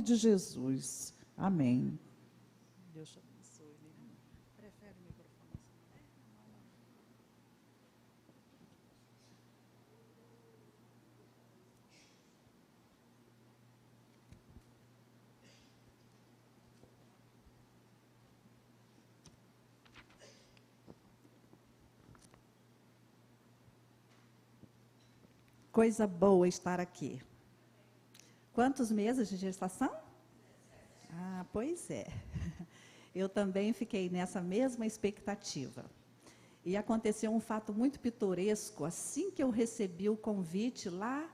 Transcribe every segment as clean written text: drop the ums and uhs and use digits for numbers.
de Jesus. Amém. Deus te abençoe, Lívia. Prefere o microfone? Coisa boa estar aqui. Quantos meses de gestação? Ah, pois é. Eu também fiquei nessa mesma expectativa. E aconteceu um fato muito pitoresco, assim que eu recebi o convite lá,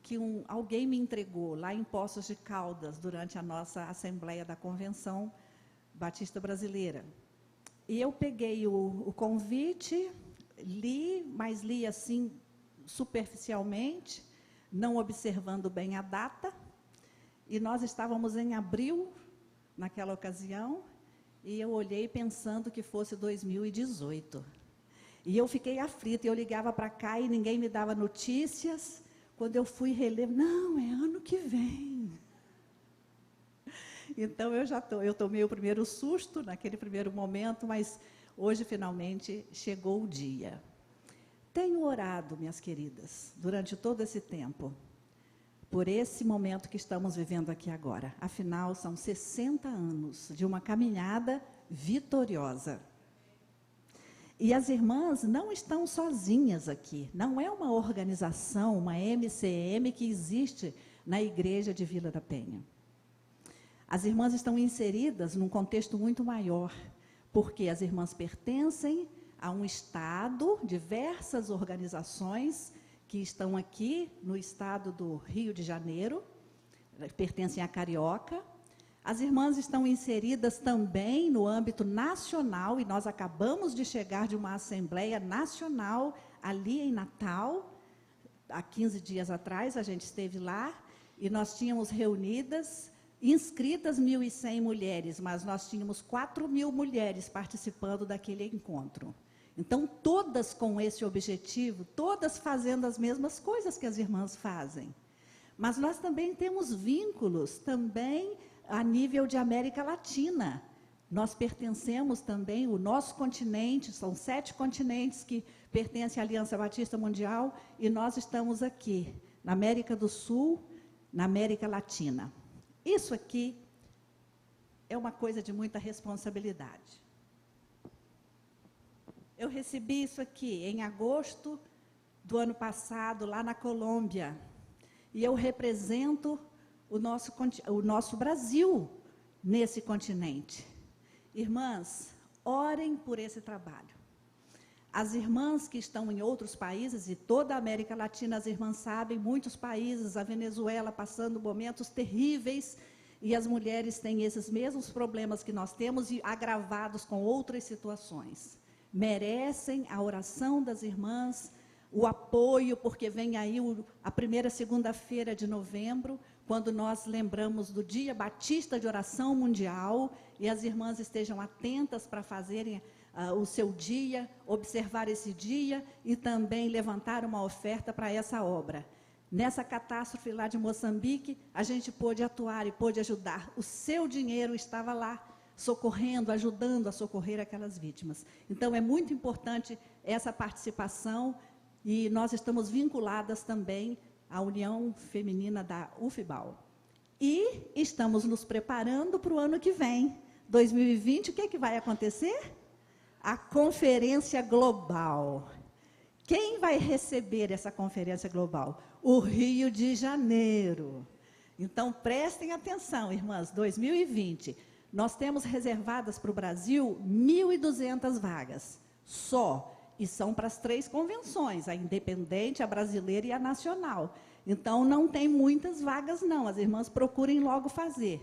que alguém me entregou, lá em Poços de Caldas, durante a nossa Assembleia da Convenção Batista Brasileira. E eu peguei o convite, li, mas li assim, superficialmente, não observando bem a data, e nós estávamos em abril, naquela ocasião, e eu olhei pensando que fosse 2018. E eu fiquei aflita, eu ligava para cá e ninguém me dava notícias. Quando eu fui reler, não, é ano que vem. Então, eu tomei o primeiro susto naquele primeiro momento, mas hoje, finalmente, chegou o dia. Tenho orado, minhas queridas, durante todo esse tempo, por esse momento que estamos vivendo aqui agora. Afinal, são 60 anos de uma caminhada vitoriosa. E as irmãs não estão sozinhas aqui. Não é uma organização, uma MCM que existe na Igreja de Vila da Penha. As irmãs estão inseridas num contexto muito maior, porque as irmãs pertencem a um estado, diversas organizações que estão aqui no estado do Rio de Janeiro, pertencem à Carioca. As irmãs estão inseridas também no âmbito nacional, e nós acabamos de chegar de uma Assembleia Nacional ali em Natal. Há 15 dias atrás a gente esteve lá, e nós tínhamos reunidas, inscritas 1.100 mulheres, mas nós tínhamos 4.000 mulheres participando daquele encontro. Então, todas com esse objetivo, todas fazendo as mesmas coisas que as irmãs fazem. Mas nós também temos vínculos, também a nível de América Latina. Nós pertencemos também, o nosso continente, são 7 continentes que pertencem à Aliança Batista Mundial, e nós estamos aqui, na América do Sul, na América Latina. Isso aqui é uma coisa de muita responsabilidade. Eu recebi isso aqui em agosto do ano passado, lá na Colômbia, e eu represento o nosso Brasil nesse continente. Irmãs, orem por esse trabalho. As irmãs que estão em outros países, e toda a América Latina, as irmãs sabem, muitos países, a Venezuela passando momentos terríveis, e as mulheres têm esses mesmos problemas que nós temos, e agravados com outras situações. Merecem a oração das irmãs, o apoio, porque vem aí a primeira segunda-feira de novembro, quando nós lembramos do Dia Batista de Oração Mundial, e as irmãs estejam atentas para fazerem o seu dia, observar esse dia, e também levantar uma oferta para essa obra. Nessa catástrofe lá de Moçambique, a gente pôde atuar e pôde ajudar. O seu dinheiro estava lá, socorrendo, ajudando a socorrer aquelas vítimas. Então, é muito importante essa participação, e nós estamos vinculadas também à União Feminina da UFBAL. E estamos nos preparando para o ano que vem, 2020, o que é que vai acontecer? A Conferência Global. Quem vai receber essa Conferência Global? O Rio de Janeiro. Então, prestem atenção, irmãs, 2020... Nós temos reservadas para o Brasil 1.200 vagas, só, e são para as 3 convenções, a independente, a brasileira e a nacional. Então, não tem muitas vagas, não, as irmãs procurem logo fazer.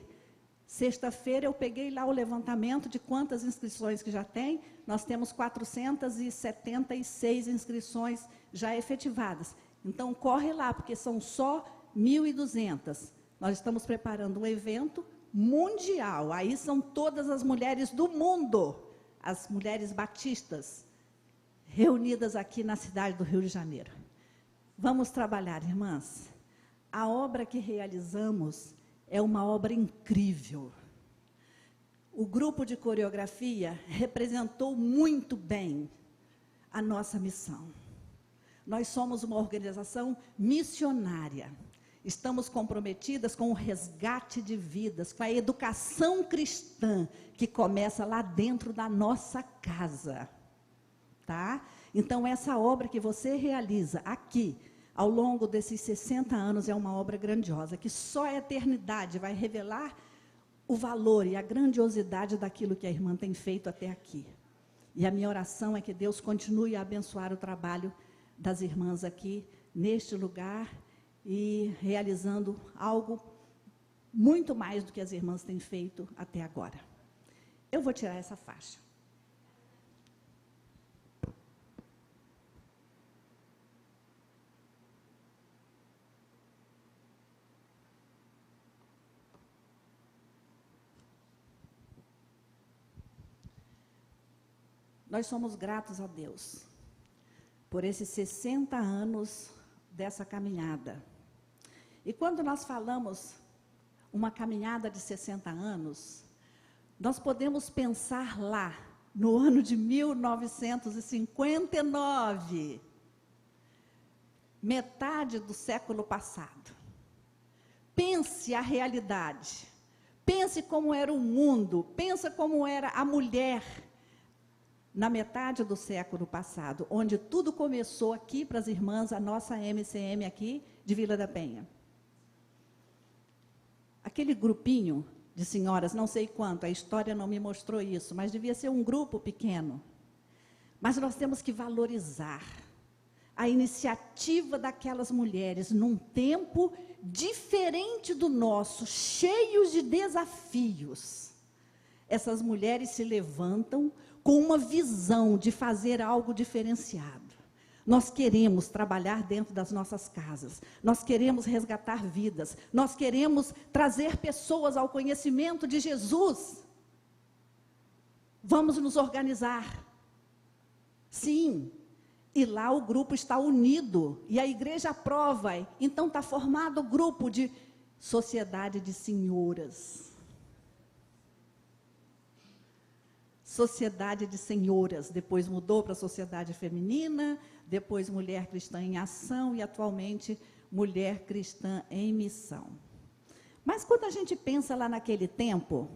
Sexta-feira eu peguei lá o levantamento de quantas inscrições que já tem, nós temos 476 inscrições já efetivadas. Então, corre lá, porque são só 1.200. Nós estamos preparando um evento mundial, aí são todas as mulheres do mundo, as mulheres batistas, reunidas aqui na cidade do Rio de Janeiro. Vamos trabalhar, irmãs. A obra que realizamos é uma obra incrível. O grupo de coreografia representou muito bem a nossa missão. Nós somos uma organização missionária. Estamos comprometidas com o resgate de vidas, com a educação cristã, que começa lá dentro da nossa casa. Tá? Então, essa obra que você realiza aqui, ao longo desses 60 anos, é uma obra grandiosa, que só a eternidade vai revelar o valor e a grandiosidade daquilo que a irmã tem feito até aqui. E a minha oração é que Deus continue a abençoar o trabalho das irmãs aqui, neste lugar, e realizando algo muito mais do que as irmãs têm feito até agora. Eu vou tirar essa faixa. Nós somos gratos a Deus por esses 60 anos dessa caminhada. E quando nós falamos uma caminhada de 60 anos, nós podemos pensar lá, no ano de 1959, metade do século passado. Pense a realidade, pense como era o mundo, pense como era a mulher na metade do século passado, onde tudo começou aqui para as irmãs, a nossa MCM aqui de Vila da Penha. Aquele grupinho de senhoras, não sei quanto, a história não me mostrou isso, mas devia ser um grupo pequeno. Mas nós temos que valorizar a iniciativa daquelas mulheres num tempo diferente do nosso, cheios de desafios. Essas mulheres se levantam com uma visão de fazer algo diferenciado. Nós queremos trabalhar dentro das nossas casas, nós queremos resgatar vidas, nós queremos trazer pessoas ao conhecimento de Jesus. Vamos nos organizar. Sim, e lá o grupo está unido, e a igreja aprova, então está formado o grupo de Sociedade de Senhoras. Sociedade de Senhoras, depois mudou para Sociedade Feminina, depois Mulher Cristã em Ação e atualmente Mulher Cristã em Missão. Mas quando a gente pensa lá naquele tempo,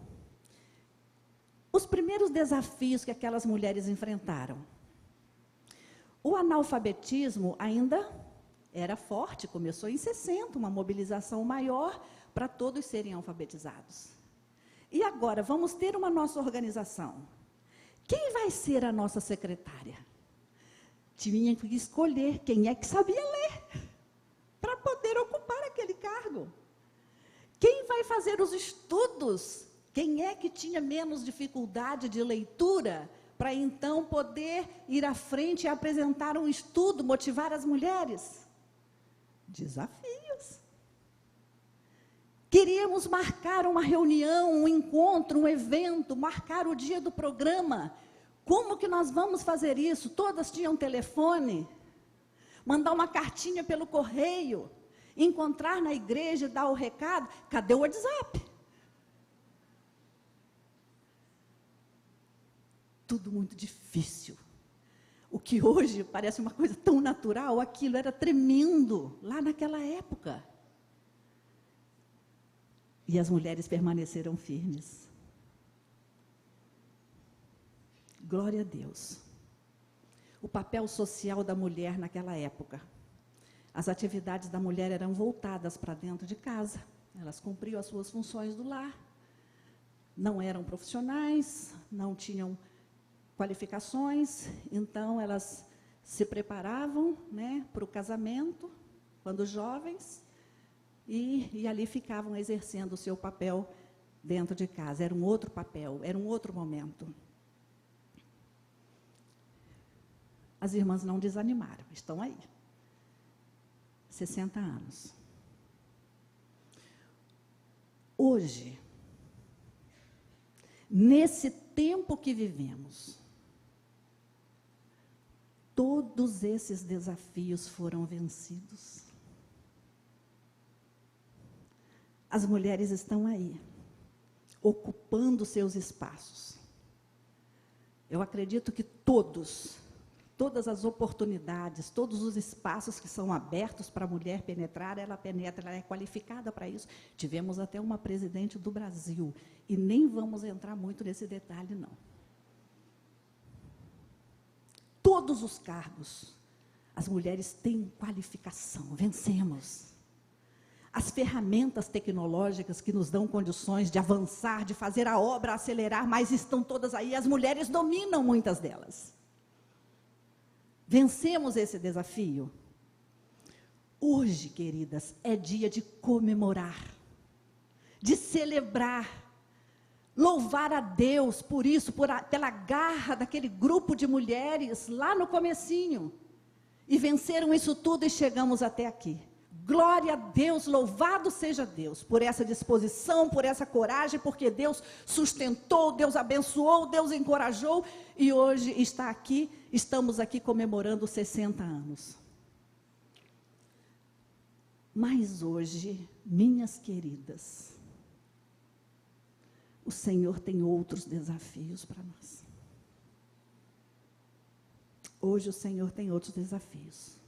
os primeiros desafios que aquelas mulheres enfrentaram, o analfabetismo ainda era forte, começou em 60, uma mobilização maior para todos serem alfabetizados. E agora, vamos ter uma nossa organização. Quem vai ser a nossa secretária? Tinha que escolher quem é que sabia ler, para poder ocupar aquele cargo. Quem vai fazer os estudos? Quem é que tinha menos dificuldade de leitura, para então poder ir à frente e apresentar um estudo, motivar as mulheres? Desafios. Queríamos marcar uma reunião, um encontro, um evento, marcar o dia do programa. Como que nós vamos fazer isso? Todas tinham telefone. Mandar uma cartinha pelo correio. Encontrar na igreja e dar o recado. Cadê o WhatsApp? Tudo muito difícil. O que hoje parece uma coisa tão natural, aquilo era tremendo lá naquela época. E as mulheres permaneceram firmes. Glória a Deus. O papel social da mulher naquela época. As atividades da mulher eram voltadas para dentro de casa. Elas cumpriam as suas funções do lar. Não eram profissionais, não tinham qualificações, então elas se preparavam, né, para o casamento, quando jovens, e ali ficavam exercendo o seu papel dentro de casa. Era um outro papel, era um outro momento. As irmãs não desanimaram, estão aí. 60 anos. Hoje, nesse tempo que vivemos, todos esses desafios foram vencidos. as mulheres estão aí, ocupando seus espaços. Eu acredito que todas as oportunidades, todos os espaços que são abertos para a mulher penetrar, ela penetra, ela é qualificada para isso. Tivemos até uma presidente do Brasil, e nem vamos entrar muito nesse detalhe, não. Todos os cargos, as mulheres têm qualificação, vencemos. As ferramentas tecnológicas que nos dão condições de avançar, de fazer a obra acelerar, mas estão todas aí, as mulheres dominam muitas delas. Vencemos esse desafio. Hoje, queridas, é dia de comemorar, de celebrar, louvar a Deus por isso, pela garra daquele grupo de mulheres lá no comecinho. E venceram isso tudo e chegamos até aqui. Glória a Deus, louvado seja Deus por essa disposição, por essa coragem, porque Deus sustentou, Deus abençoou, Deus encorajou, e hoje estamos aqui comemorando 60 anos. Mas hoje, minhas queridas, o Senhor tem outros desafios para nós. Hoje o Senhor tem outros desafios.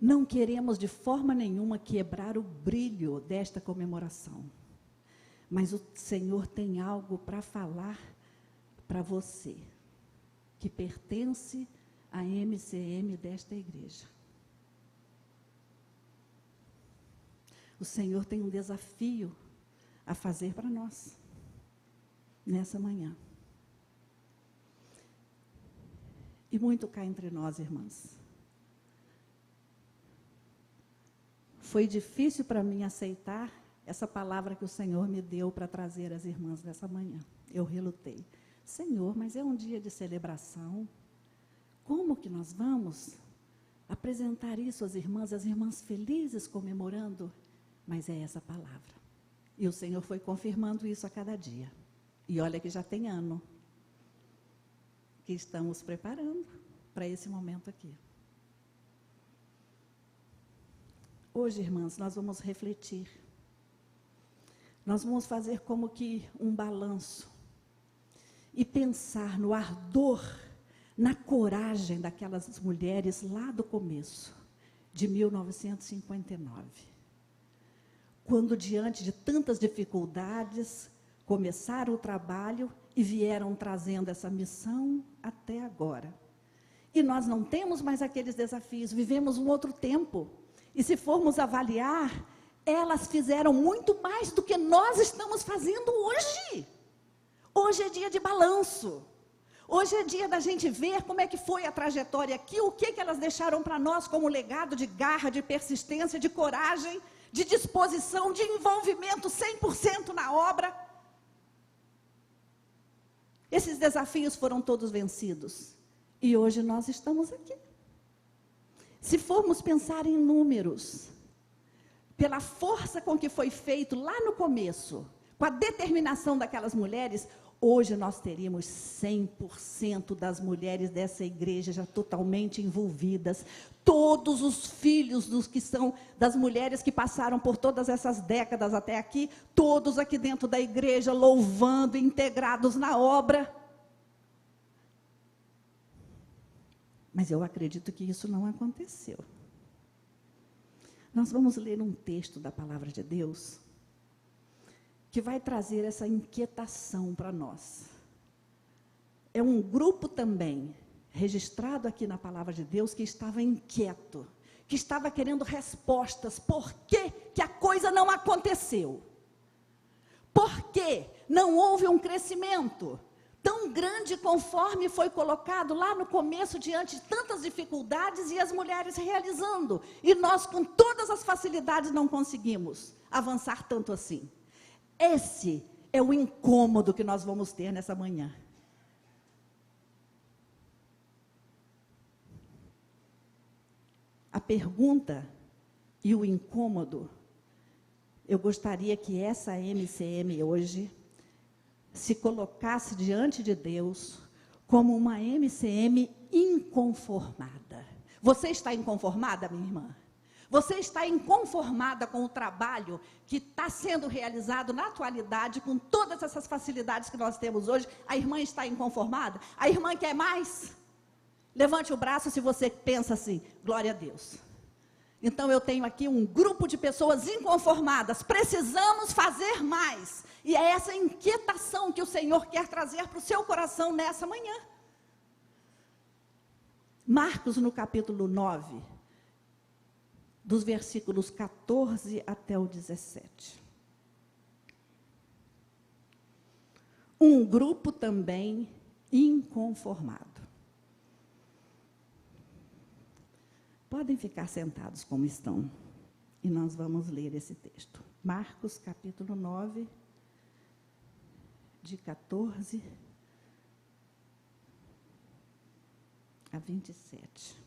Não queremos de forma nenhuma quebrar o brilho desta comemoração. Mas o Senhor tem algo para falar para você, que pertence à MCM desta igreja. O Senhor tem um desafio a fazer para nós, nessa manhã. E muito cá entre nós, irmãs. Foi difícil para mim aceitar essa palavra que o Senhor me deu para trazer às irmãs nessa manhã. Eu relutei. Senhor, mas é um dia de celebração. Como que nós vamos apresentar isso às irmãs felizes comemorando? Mas é essa palavra. E o Senhor foi confirmando isso a cada dia. E olha que já tem ano que estamos preparando para esse momento aqui. Hoje, irmãs, nós vamos refletir. Nós vamos fazer como que um balanço e pensar no ardor, na coragem daquelas mulheres lá do começo, de 1959. Quando, diante de tantas dificuldades, começaram o trabalho e vieram trazendo essa missão até agora. E nós não temos mais aqueles desafios, vivemos um outro tempo. E se formos avaliar, elas fizeram muito mais do que nós estamos fazendo hoje. Hoje é dia de balanço. Hoje é dia da gente ver como é que foi a trajetória aqui, o que elas deixaram para nós como legado de garra, de persistência, de coragem, de disposição, de envolvimento 100% na obra. Esses desafios foram todos vencidos. E hoje nós estamos aqui. Se formos pensar em números, pela força com que foi feito lá no começo, com a determinação daquelas mulheres, hoje nós teríamos 100% das mulheres dessa igreja já totalmente envolvidas. Todos os filhos das mulheres que passaram por todas essas décadas até aqui, todos aqui dentro da igreja, louvando, integrados na obra. Mas eu acredito que isso não aconteceu. Nós vamos ler um texto da palavra de Deus que vai trazer essa inquietação para nós. É um grupo também, registrado aqui na palavra de Deus, que estava inquieto, que estava querendo respostas. Por que que a coisa não aconteceu? Por que não houve um crescimento tão grande conforme foi colocado lá no começo, diante de tantas dificuldades e as mulheres realizando? E nós, com todas as facilidades, não conseguimos avançar tanto assim. Esse é o incômodo que nós vamos ter nessa manhã. A pergunta e o incômodo, eu gostaria que essa MCM hoje se colocasse diante de Deus como uma MCM inconformada. Você está inconformada, minha irmã? Você está inconformada com o trabalho que está sendo realizado na atualidade, com todas essas facilidades que nós temos hoje? A irmã está inconformada? A irmã quer mais? Levante o braço se você pensa assim, glória a Deus. Então eu tenho aqui um grupo de pessoas inconformadas, precisamos fazer mais. E é essa inquietação que o Senhor quer trazer para o seu coração nessa manhã. Marcos, no capítulo 9, dos versículos 14 até o 17. Um grupo também inconformado. Podem ficar sentados como estão, e nós vamos ler esse texto. Marcos, capítulo 9, de 14 a 27.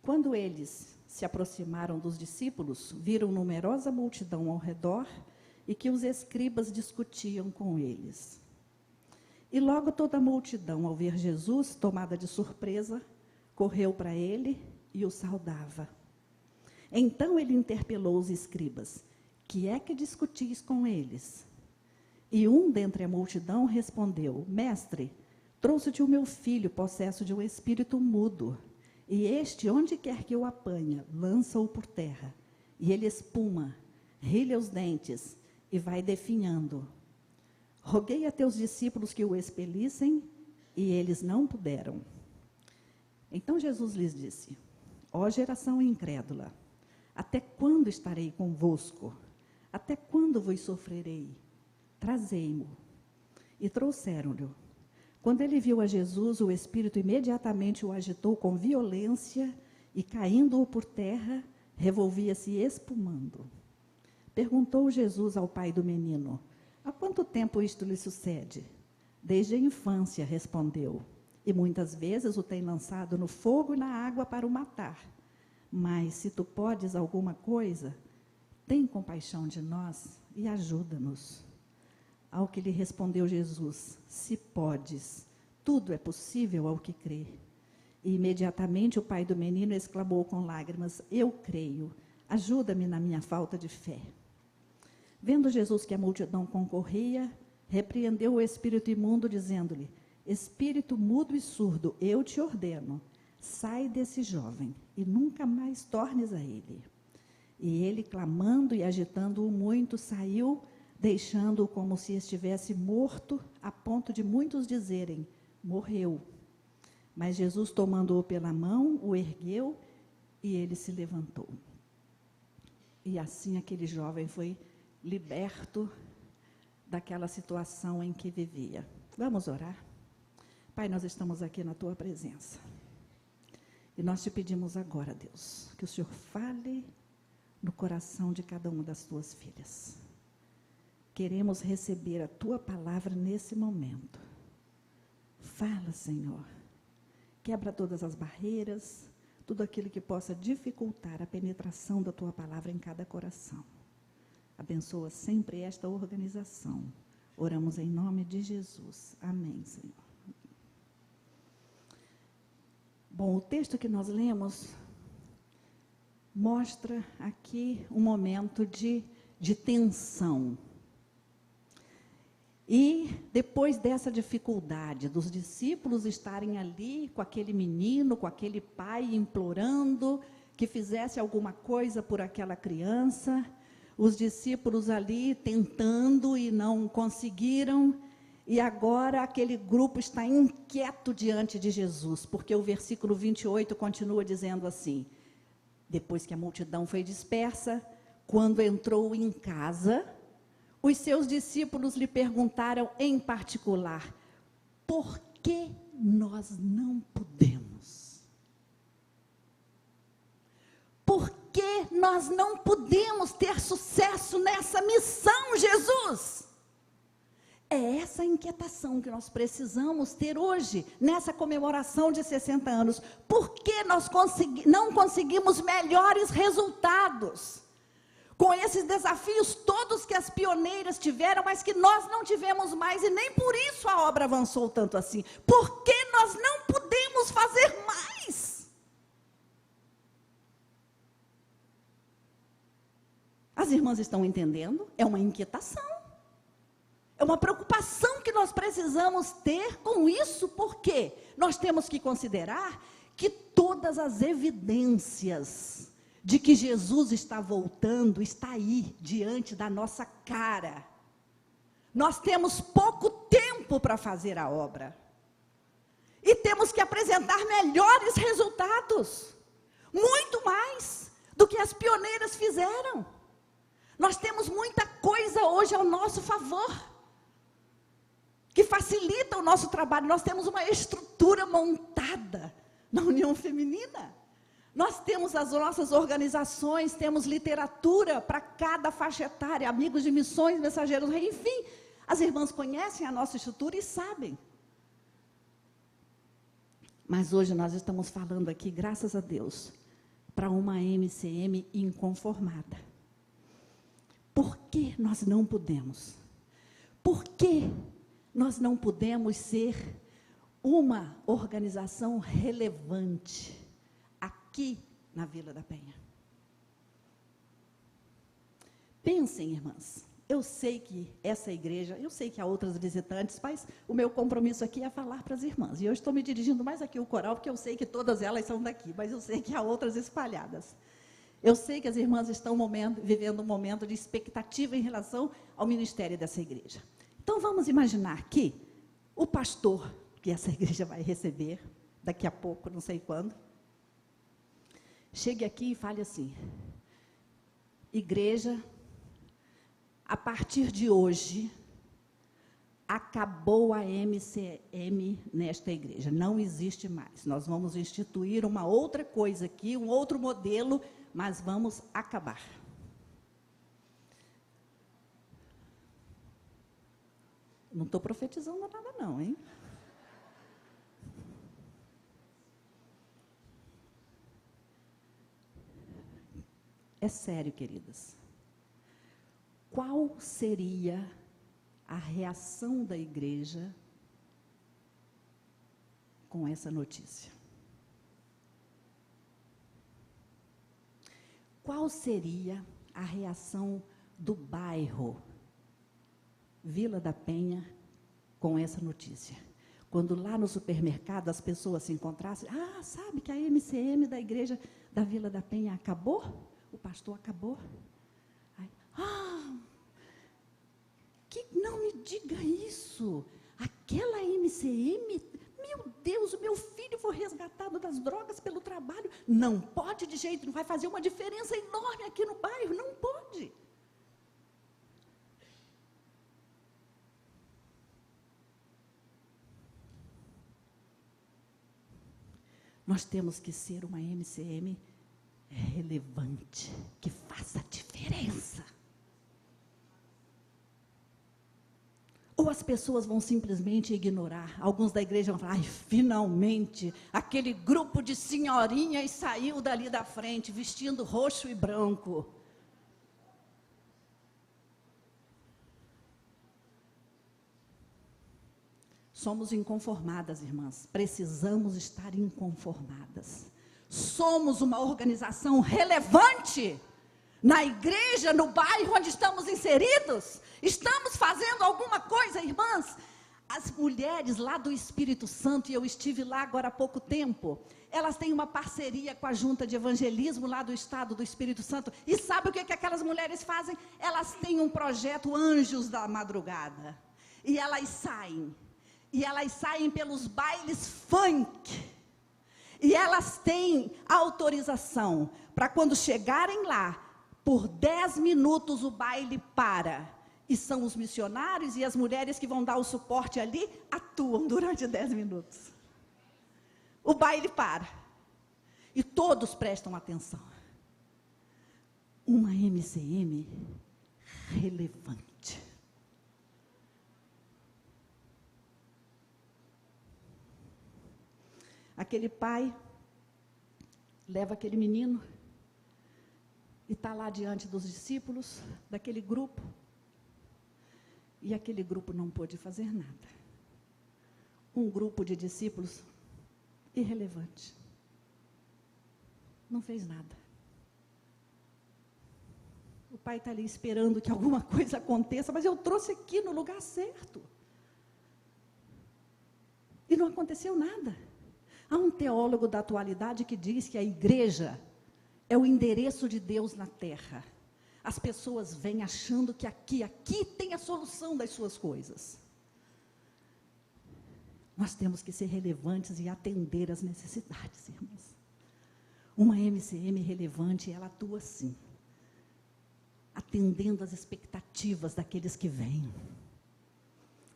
Quando eles se aproximaram dos discípulos, viram numerosa multidão ao redor e que os escribas discutiam com eles. E logo toda a multidão, ao ver Jesus, tomada de surpresa, correu para ele e o saudava. Então ele interpelou os escribas: que é que discutis com eles? E um dentre a multidão respondeu: Mestre, trouxe-te o meu filho, possesso de um espírito mudo. E este, onde quer que o apanha, lança-o por terra. E ele espuma, rilha os dentes e vai definhando. Roguei a teus discípulos que o expelissem, e eles não puderam. Então Jesus lhes disse: ó geração incrédula, até quando estarei convosco? Até quando vos sofrerei? Trazei-mo. E trouxeram-lhe. Quando ele viu a Jesus, o Espírito imediatamente o agitou com violência, e caindo-o por terra, revolvia-se espumando. Perguntou Jesus ao pai do menino: há quanto tempo isto lhe sucede? Desde a infância, respondeu. E muitas vezes o tem lançado no fogo e na água para o matar. Mas se tu podes alguma coisa, tem compaixão de nós e ajuda-nos. Ao que lhe respondeu Jesus: se podes, tudo é possível ao que crê. E imediatamente o pai do menino exclamou com lágrimas: eu creio, ajuda-me na minha falta de fé. Vendo Jesus que a multidão concorria, repreendeu o espírito imundo, dizendo-lhe: espírito mudo e surdo, eu te ordeno, sai desse jovem e nunca mais tornes a ele. E ele, clamando e agitando-o muito, saiu, deixando-o como se estivesse morto, a ponto de muitos dizerem: morreu. Mas Jesus, tomando-o pela mão, o ergueu e ele se levantou. E assim aquele jovem foi liberto daquela situação em que vivia. Vamos orar? Pai, nós estamos aqui na tua presença. E nós te pedimos agora, Deus, que o Senhor fale no coração de cada uma das tuas filhas. Queremos receber a tua palavra nesse momento. Fala, Senhor. Quebra todas as barreiras, tudo aquilo que possa dificultar a penetração da tua palavra em cada coração. Abençoa sempre esta organização. Oramos em nome de Jesus. Amém, Senhor. Bom, o texto que nós lemos mostra aqui um momento de tensão. E depois dessa dificuldade dos discípulos estarem ali com aquele menino, com aquele pai, implorando que fizesse alguma coisa por aquela criança, os discípulos ali tentando e não conseguiram, e agora aquele grupo está inquieto diante de Jesus, porque o versículo 28 continua dizendo assim: depois que a multidão foi dispersa, quando entrou em casa, os seus discípulos lhe perguntaram em particular: por que nós não podemos? Por que nós não podemos ter sucesso nessa missão, Jesus? É essa inquietação que nós precisamos ter hoje, nessa comemoração de 60 anos. Por que nós não conseguimos melhores resultados? Com esses desafios todos que as pioneiras tiveram, mas que nós não tivemos mais, e nem por isso a obra avançou tanto assim. Por que nós não podemos fazer mais? As irmãs estão entendendo? É uma inquietação. É uma preocupação que nós precisamos ter com isso, porque nós temos que considerar que todas as evidências de que Jesus está voltando está aí, diante da nossa cara. Nós temos pouco tempo para fazer a obra. E temos que apresentar melhores resultados. Muito mais do que as pioneiras fizeram. Nós temos muita coisa hoje ao nosso favor, que facilita o nosso trabalho. Nós temos uma estrutura montada na União Feminina. Nós temos as nossas organizações, temos literatura para cada faixa etária, amigos de missões, mensageiros, enfim. As irmãs conhecem a nossa estrutura e sabem. Mas hoje nós estamos falando aqui, graças a Deus, para uma MCM inconformada. Por que nós não podemos? Por que nós não podemos ser uma organização relevante aqui na Vila da Penha? Pensem, irmãs, eu sei que essa igreja, eu sei que há outras visitantes, mas o meu compromisso aqui é falar para as irmãs. E eu estou me dirigindo mais aqui ao coral, porque eu sei que todas elas são daqui, mas eu sei que há outras espalhadas. Eu sei que as irmãs estão vivendo um momento de expectativa em relação ao ministério dessa igreja. Então, vamos imaginar que o pastor que essa igreja vai receber, daqui a pouco, não sei quando, chegue aqui e fale assim: igreja, a partir de hoje, acabou a MCM nesta igreja, não existe mais. Nós vamos instituir uma outra coisa aqui, um outro modelo, mas vamos acabar. Não estou profetizando nada não, hein? É sério, queridas. Qual seria a reação da igreja com essa notícia? Qual seria a reação do bairro Vila da Penha com essa notícia? Quando lá no supermercado as pessoas se encontrassem, sabe que a MCM da igreja da Vila da Penha acabou? O pastor acabou? Aí, que não me diga isso. Aquela MCM, meu Deus, o meu filho foi resgatado das drogas pelo trabalho. Não pode de jeito, não vai fazer uma diferença enorme aqui no bairro, não pode. Nós temos que ser uma MCM relevante, que faça diferença. Ou as pessoas vão simplesmente ignorar. Alguns da igreja vão falar: finalmente, aquele grupo de senhorinhas saiu dali da frente, vestindo roxo e branco. Somos inconformadas, irmãs. Precisamos estar inconformadas. Somos uma organização relevante na igreja, no bairro onde estamos inseridos. Estamos fazendo alguma coisa, irmãs? As mulheres lá do Espírito Santo, e eu estive lá agora há pouco tempo, elas têm uma parceria com a Junta de Evangelismo lá do Estado do Espírito Santo. E sabe o que aquelas mulheres fazem? Elas têm um projeto Anjos da Madrugada. E elas saem pelos bailes funk. E elas têm autorização para quando chegarem lá, por 10 minutos o baile para. E são os missionários e as mulheres que vão dar o suporte ali, atuam durante 10 minutos. O baile para. E todos prestam atenção. Uma MCM relevante. Aquele pai leva aquele menino e está lá diante dos discípulos, daquele grupo, e aquele grupo não pôde fazer nada. Um grupo de discípulos irrelevante. Não fez nada. O pai está ali esperando que alguma coisa aconteça, mas eu trouxe aqui no lugar certo. E não aconteceu nada. Há um teólogo da atualidade que diz que a igreja é o endereço de Deus na terra. As pessoas vêm achando que aqui tem a solução das suas coisas. Nós temos que ser relevantes e atender às necessidades, irmãos. Uma MCM relevante, ela atua assim, atendendo às expectativas daqueles que vêm.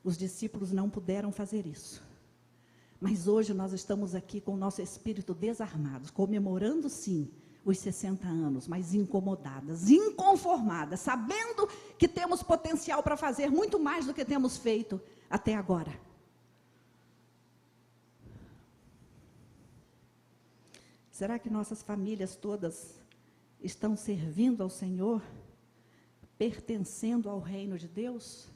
Os discípulos não puderam fazer isso. Mas hoje nós estamos aqui com o nosso espírito desarmado, comemorando sim os 60 anos, mas incomodadas, inconformadas, sabendo que temos potencial para fazer muito mais do que temos feito até agora. Será que nossas famílias todas estão servindo ao Senhor, pertencendo ao reino de Deus?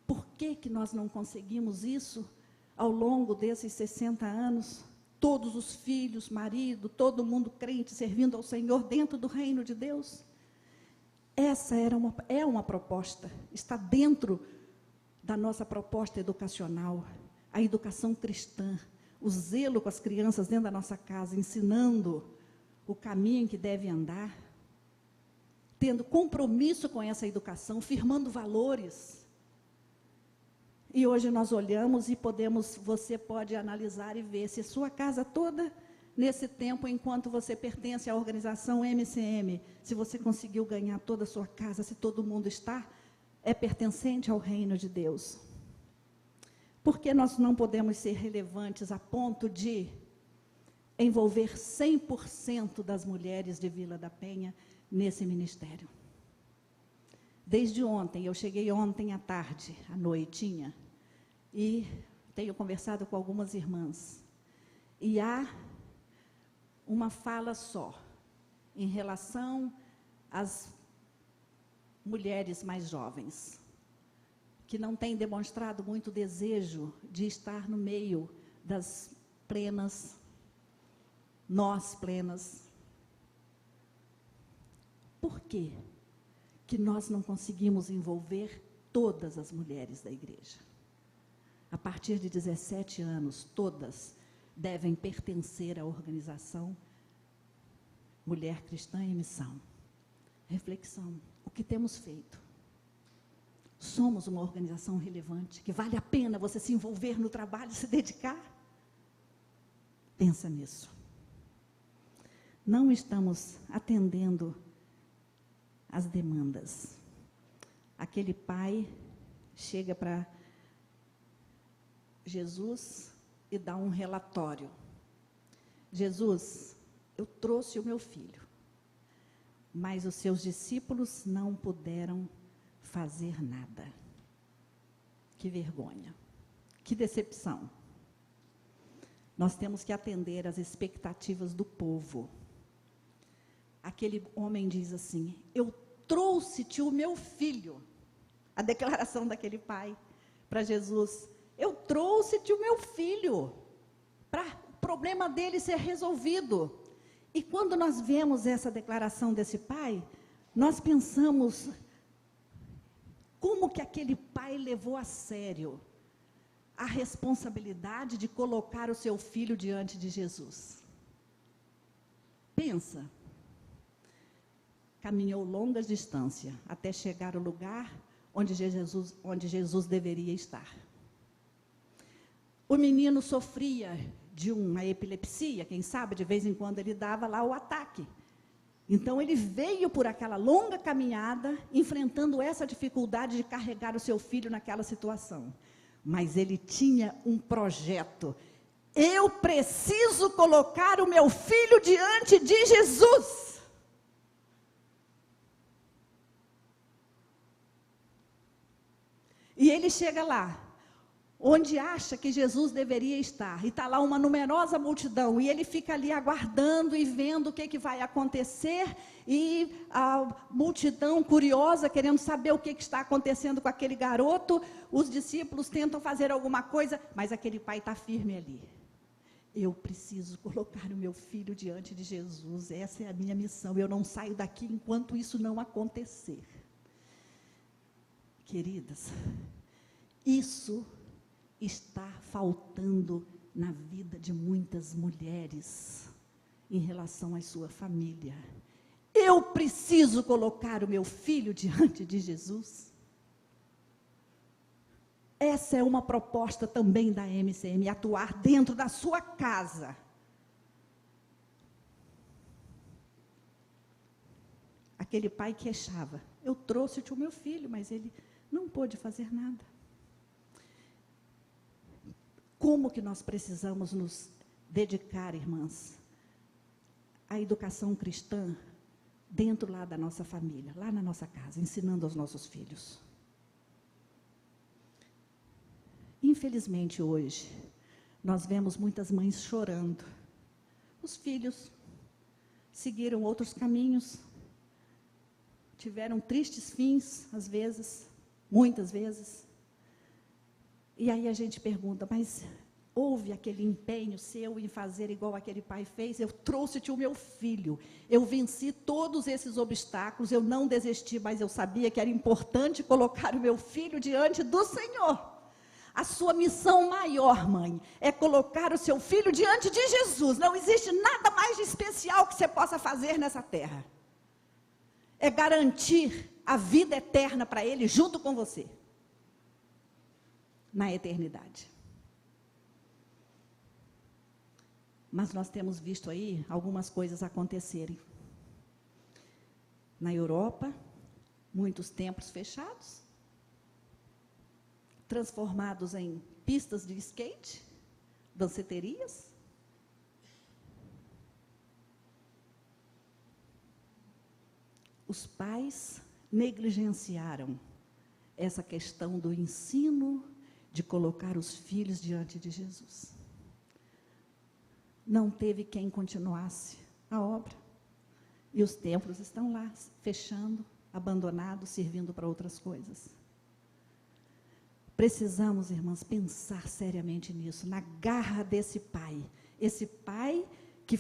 Por que nós não conseguimos isso ao longo desses 60 anos? Todos os filhos, marido, todo mundo crente, servindo ao Senhor dentro do reino de Deus? Essa é uma proposta, está dentro da nossa proposta educacional, a educação cristã, o zelo com as crianças dentro da nossa casa, ensinando o caminho em que deve andar, tendo compromisso com essa educação, firmando valores. E hoje nós olhamos e você pode analisar e ver se sua casa toda, nesse tempo, enquanto você pertence à organização MCM, se você conseguiu ganhar toda a sua casa, se todo mundo é pertencente ao reino de Deus. Por que nós não podemos ser relevantes a ponto de envolver 100% das mulheres de Vila da Penha nesse ministério? Desde ontem, eu cheguei ontem à tarde, à noitinha, e tenho conversado com algumas irmãs. E há uma fala só em relação às mulheres mais jovens, que não têm demonstrado muito desejo de estar no meio das plenas, nós plenas. Por quê que nós não conseguimos envolver todas as mulheres da igreja? A partir de 17 anos, todas devem pertencer à organização Mulher Cristã em Missão. Reflexão, o que temos feito? Somos uma organização relevante, que vale a pena você se envolver no trabalho, se dedicar? Pensa nisso. Não estamos atendendo às demandas. Aquele pai chega para Jesus e dá um relatório. Jesus, eu trouxe o meu filho, mas os seus discípulos não puderam fazer nada. Que vergonha, que decepção. Nós temos que atender às expectativas do povo. Aquele homem diz assim: eu trouxe-te o meu filho. A declaração daquele pai para Jesus: eu trouxe-te o meu filho, para o problema dele ser resolvido. E quando nós vemos essa declaração desse pai, nós pensamos, como que aquele pai levou a sério a responsabilidade de colocar o seu filho diante de Jesus? Pensa. Caminhou longas distâncias até chegar ao lugar onde Jesus deveria estar. O menino sofria de uma epilepsia, quem sabe, de vez em quando ele dava lá o ataque. Então, ele veio por aquela longa caminhada, enfrentando essa dificuldade de carregar o seu filho naquela situação. Mas ele tinha um projeto. Eu preciso colocar o meu filho diante de Jesus. E ele chega lá, onde acha que Jesus deveria estar, e está lá uma numerosa multidão, e ele fica ali aguardando e vendo o que vai acontecer, e a multidão curiosa, querendo saber o que está acontecendo com aquele garoto. Os discípulos tentam fazer alguma coisa, mas aquele pai está firme ali. Eu preciso colocar o meu filho diante de Jesus. Essa é a minha missão. Eu não saio daqui enquanto isso não acontecer. Queridas, isso está faltando na vida de muitas mulheres em relação à sua família. Eu preciso colocar o meu filho diante de Jesus. Essa é uma proposta também da MCM, atuar dentro da sua casa. Aquele pai queixava, eu trouxe-te o meu filho, mas ele não pôde fazer nada. Como que nós precisamos nos dedicar, irmãs, à educação cristã dentro lá da nossa família, lá na nossa casa, ensinando aos nossos filhos. Infelizmente, hoje, nós vemos muitas mães chorando. Os filhos seguiram outros caminhos, tiveram tristes fins, às vezes, muitas vezes. E aí a gente pergunta, mas houve aquele empenho seu em fazer igual aquele pai fez? Eu trouxe-te o meu filho, eu venci todos esses obstáculos, eu não desisti, mas eu sabia que era importante colocar o meu filho diante do Senhor. A sua missão maior, mãe, é colocar o seu filho diante de Jesus. Não existe nada mais de especial que você possa fazer nessa terra. É garantir a vida eterna para ele junto com você. Na eternidade. Mas nós temos visto aí algumas coisas acontecerem. Na Europa, muitos templos fechados, transformados em pistas de skate, danceterias. Os pais negligenciaram essa questão do ensino de colocar os filhos diante de Jesus. Não teve quem continuasse a obra. E os templos estão lá, fechando, abandonados, servindo para outras coisas. Precisamos, irmãs, pensar seriamente nisso, na garra desse pai. Esse pai que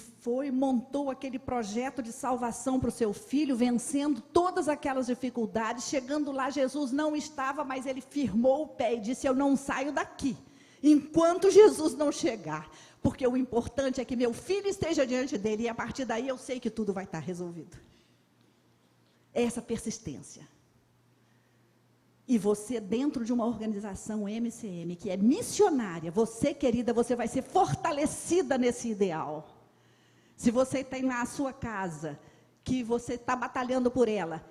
montou aquele projeto de salvação para o seu filho, vencendo todas aquelas dificuldades. Chegando lá, Jesus não estava, mas ele firmou o pé e disse, eu não saio daqui, enquanto Jesus não chegar. Porque o importante é que meu filho esteja diante dele, e a partir daí eu sei que tudo vai estar resolvido. Essa persistência. E você, dentro de uma organização MCM, que é missionária, você, querida, você vai ser fortalecida nesse ideal. Se você tem lá a sua casa, que você está batalhando por ela,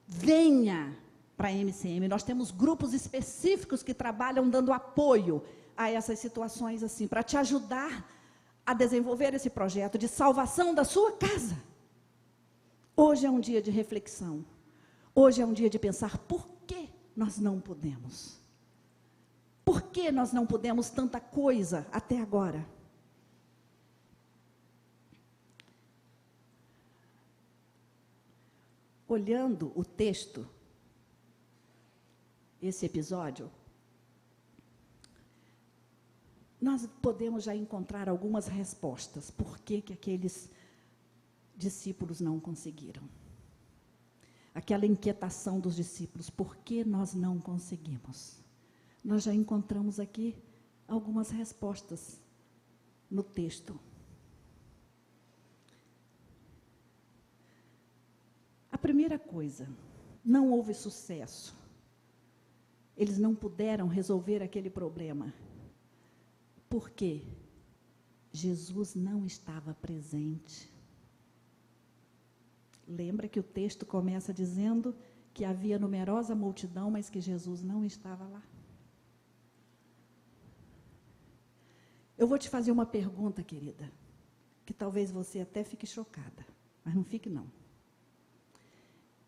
venha para a MCM. Nós temos grupos específicos que trabalham dando apoio a essas situações assim, para te ajudar a desenvolver esse projeto de salvação da sua casa. Hoje é um dia de reflexão. Hoje é um dia de pensar, por que nós não podemos? Por que nós não pudemos tanta coisa até agora? Olhando o texto, esse episódio, nós podemos já encontrar algumas respostas. Por que aqueles discípulos não conseguiram? Aquela inquietação dos discípulos, por que nós não conseguimos? Nós já encontramos aqui algumas respostas no texto. A primeira coisa, não houve sucesso. Eles não puderam resolver aquele problema. Por quê? Jesus não estava presente. Lembra que o texto começa dizendo que havia numerosa multidão, mas que Jesus não estava lá? Eu vou te fazer uma pergunta, querida, que talvez você até fique chocada, mas não fique não.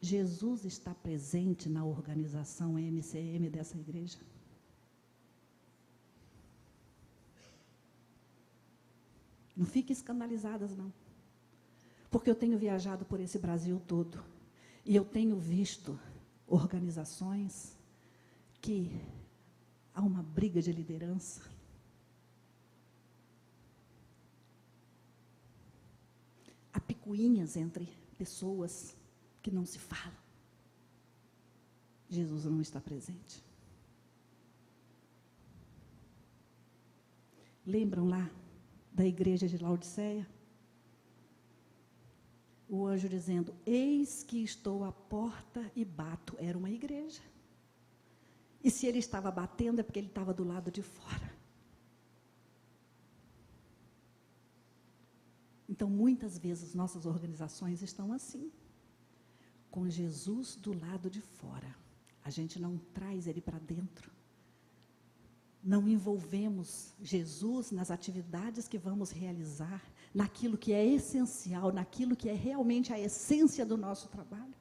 Jesus está presente na organização MCM dessa igreja? Não fiquem escandalizadas, não. Porque eu tenho viajado por esse Brasil todo, e eu tenho visto organizações que há uma briga de liderança. há picuinhas entre pessoas que não se falam. Jesus não está presente. Lembram lá da igreja de Laodiceia? O anjo dizendo: eis que estou à porta e bato. Era uma igreja. E se ele estava batendo é porque ele estava do lado de fora. Então, muitas vezes, nossas organizações estão assim, com Jesus do lado de fora. A gente não traz ele para dentro. Não envolvemos Jesus nas atividades que vamos realizar, naquilo que é essencial, naquilo que é realmente a essência do nosso trabalho.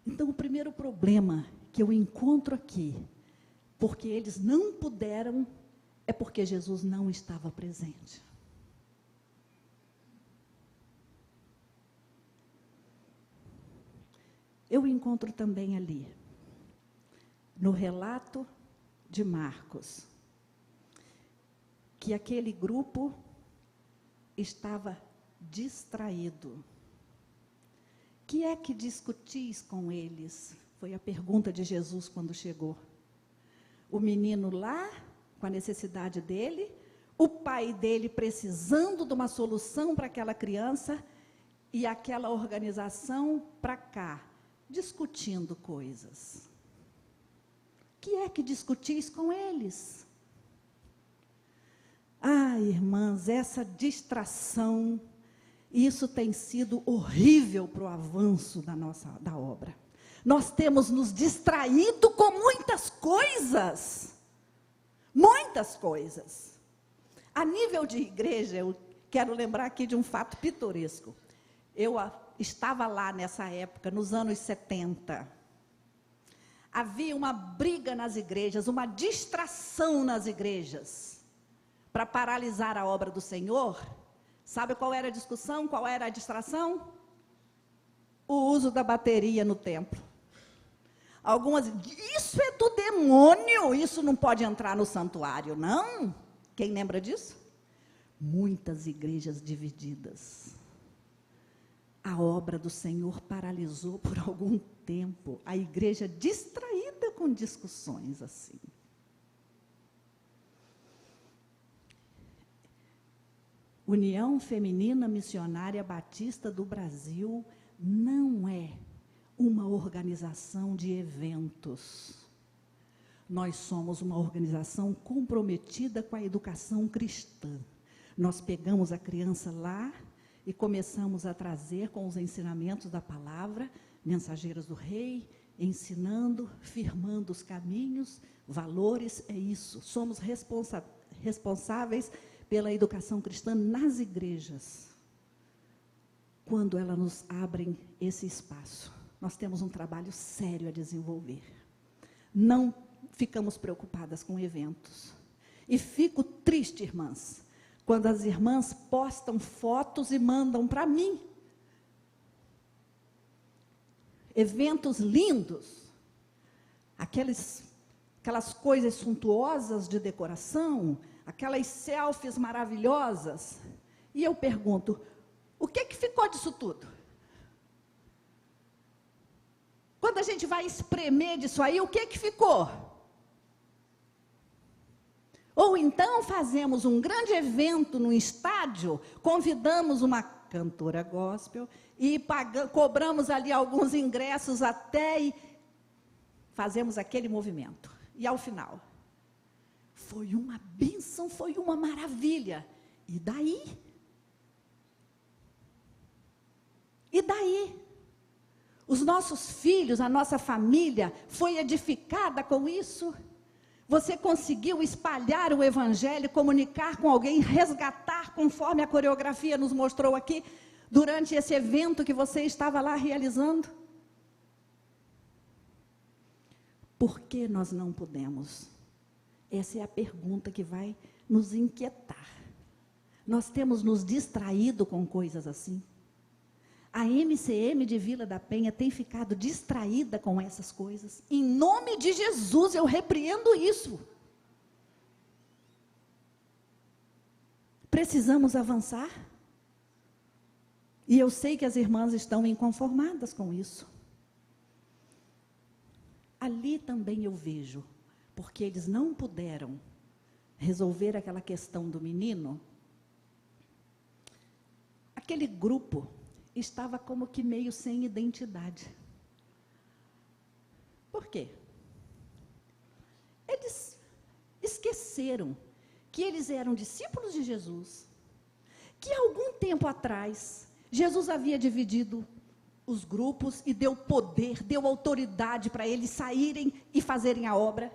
Então, o primeiro problema que eu encontro aqui, porque eles não puderam, é porque Jesus não estava presente. Eu encontro também ali, no relato de Marcos, que aquele grupo estava distraído. Que é que discutis com eles? Foi a pergunta de Jesus quando chegou. O menino lá, com a necessidade dele, o pai dele precisando de uma solução para aquela criança, e aquela organização para cá, discutindo coisas. Que é que discutis com eles? Ah, irmãs, essa distração, isso tem sido horrível para o avanço da obra. Nós temos nos distraído com muitas coisas. Muitas coisas. A nível de igreja, eu quero lembrar aqui de um fato pitoresco. Eu estava lá nessa época, nos anos 70. Havia uma briga nas igrejas, uma distração nas igrejas, para paralisar a obra do Senhor. Sabe qual era a discussão? Qual era a distração? O uso da bateria no templo. Algumas, isso é do demônio, isso não pode entrar no santuário, não? Quem lembra disso? Muitas igrejas divididas. A obra do Senhor paralisou por algum tempo. A igreja distraída com discussões assim. União Feminina Missionária Batista do Brasil não é uma organização de eventos. Nós somos uma organização comprometida com a educação cristã. Nós pegamos a criança lá e começamos a trazer com os ensinamentos da palavra, mensageiras do rei, ensinando, firmando os caminhos, valores, é isso. Somos responsáveis pela educação cristã nas igrejas. Quando elas nos abrem esse espaço, nós temos um trabalho sério a desenvolver. Não ficamos preocupadas com eventos. E fico triste, irmãs, quando as irmãs postam fotos e mandam para mim. Eventos lindos, aquelas coisas suntuosas de decoração, aquelas selfies maravilhosas. E eu pergunto, o que ficou disso tudo? Quando a gente vai espremer disso aí, o que ficou? Ou então fazemos um grande evento no estádio, convidamos uma cantora gospel e cobramos ali alguns ingressos até e fazemos aquele movimento. E ao final, foi uma bênção, foi uma maravilha. E daí? E daí? Os nossos filhos, a nossa família foi edificada com isso? Você conseguiu espalhar o evangelho, comunicar com alguém, resgatar conforme a coreografia nos mostrou aqui, durante esse evento que você estava lá realizando? Por que nós não podemos? Essa é a pergunta que vai nos inquietar. Nós temos nos distraído com coisas assim. A MCM de Vila da Penha tem ficado distraída com essas coisas. Em nome de Jesus, eu repreendo isso. Precisamos avançar. E eu sei que as irmãs estão inconformadas com isso. Ali também eu vejo, porque eles não puderam resolver aquela questão do menino, aquele grupo estava como que meio sem identidade. Por quê? Eles esqueceram que eles eram discípulos de Jesus, que algum tempo atrás, Jesus havia dividido os grupos e deu poder, deu autoridade para eles saírem e fazerem a obra.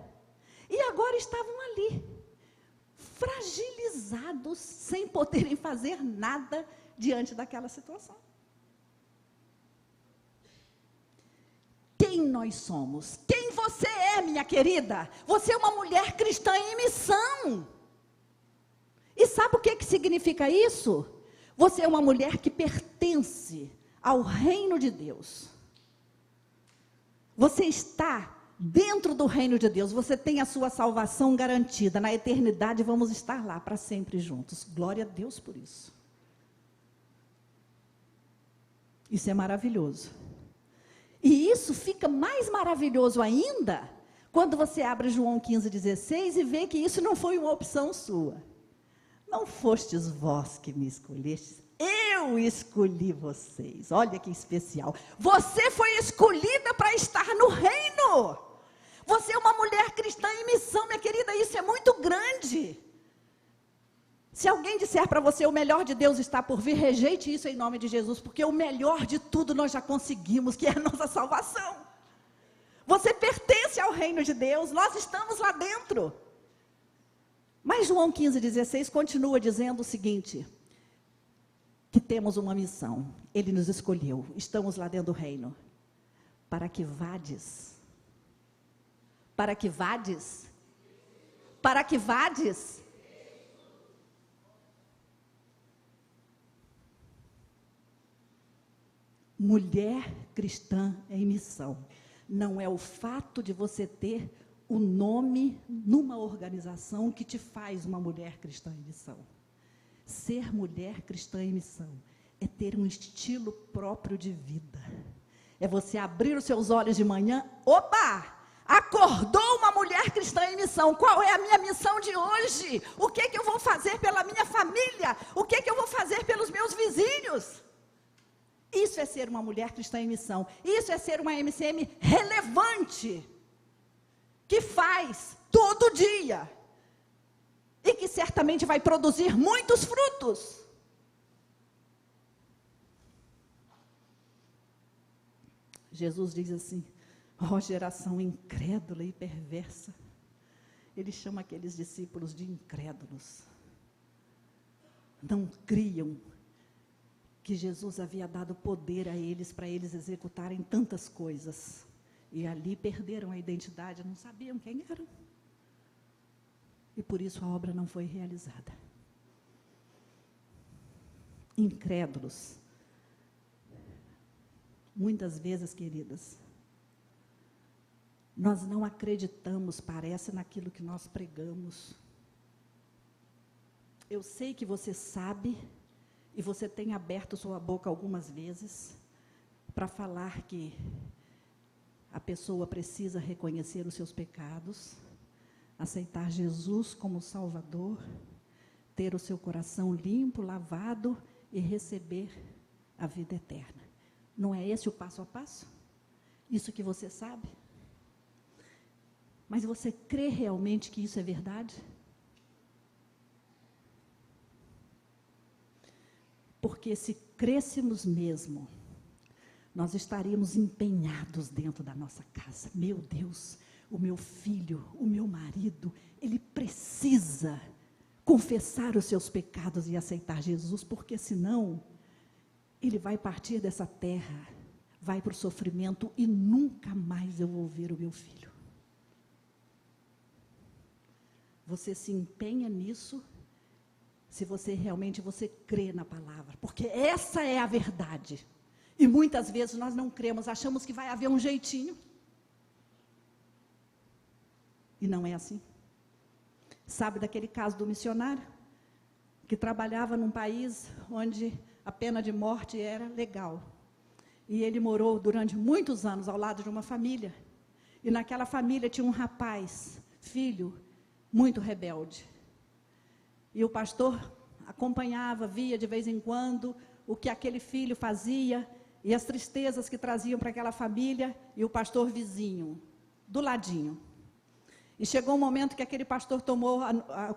E agora estavam ali, fragilizados, sem poderem fazer nada diante daquela situação. Quem nós somos? Quem você é, minha querida? Você é uma mulher cristã em missão. E sabe o que significa isso? Você é uma mulher que pertence ao reino de Deus. Você está dentro do reino de Deus. Você tem a sua salvação garantida. Na eternidade vamos estar lá para sempre juntos. Glória a Deus por isso. Isso é maravilhoso. E isso fica mais maravilhoso ainda quando você abre João 15,16 e vê que isso não foi uma opção sua. Não fostes vós que me escolhestes, eu escolhi vocês. Olha que especial. Você foi escolhida para estar no reino. Você é uma mulher cristã em missão, minha querida, isso é muito grande. Se alguém disser para você, o melhor de Deus está por vir, rejeite isso em nome de Jesus, porque o melhor de tudo nós já conseguimos, que é a nossa salvação. Você pertence ao reino de Deus, nós estamos lá dentro. Mas João 15,16 continua dizendo o seguinte, que temos uma missão, Ele nos escolheu, estamos lá dentro do reino, para que vades, mulher cristã em missão, não é o fato de você ter o nome numa organização que te faz uma mulher cristã em missão. Ser mulher cristã em missão é ter um estilo próprio de vida. É você abrir os seus olhos de manhã, opa! Acordou uma mulher cristã em missão. Qual é a minha missão de hoje? O que eu vou fazer pela minha família? O que eu vou fazer pelos meus vizinhos? Isso é ser uma mulher cristã em missão. Isso é ser uma MCM relevante, que faz todo dia e que certamente vai produzir muitos frutos. Jesus diz assim, ó geração incrédula e perversa. Ele chama aqueles discípulos de incrédulos. Não criam que Jesus havia dado poder a eles, para eles executarem tantas coisas. E ali perderam a identidade, não sabiam quem eram. E por isso a obra não foi realizada. Incrédulos. Muitas vezes, queridas, nós não acreditamos, parece, naquilo que nós pregamos. Eu sei que você sabe, e você tem aberto sua boca algumas vezes, para falar que a pessoa precisa reconhecer os seus pecados, aceitar Jesus como Salvador, ter o seu coração limpo, lavado e receber a vida eterna. Não é esse o passo a passo? Isso que você sabe? Mas você crê realmente que isso é verdade? Porque se crêssemos mesmo, nós estaríamos empenhados dentro da nossa casa. Meu Deus, o meu filho, o meu marido, ele precisa confessar os seus pecados e aceitar Jesus, porque senão ele vai partir dessa terra, vai para o sofrimento e nunca mais eu vou ver o meu filho. Você se empenha nisso se você realmente crê na palavra, porque essa é a verdade. E muitas vezes nós não cremos, achamos que vai haver um jeitinho. E não é assim. Sabe daquele caso do missionário? Que trabalhava num país onde a pena de morte era legal. E ele morou durante muitos anos ao lado de uma família. E naquela família tinha um rapaz, filho, muito rebelde. E o pastor acompanhava, via de vez em quando o que aquele filho fazia e as tristezas que traziam para aquela família, e o pastor vizinho, do ladinho. E chegou um momento que aquele pastor tomou